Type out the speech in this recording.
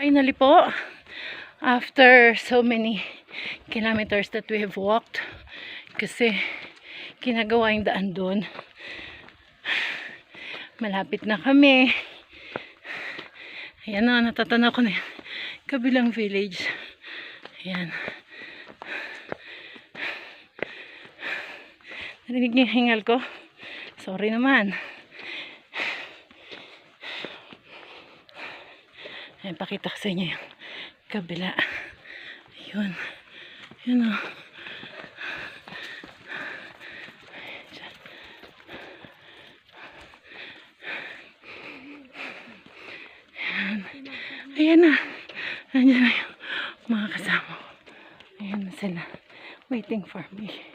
Finally po, after so many kilometers that we have walked, kasi kinagawa yung daan doon, malapit na kami. Ayan na, natatanaw ko na yung kabilang village. Ayan. Narinig niyo yung hingal ko? Sorry naman. Ayan, pakita ko sa inyo yung kabila. Ayun. Ayun o. Ayan. Ayan na. Nandiyan na yung mga kasama ko. Ayan na sila. Waiting for me.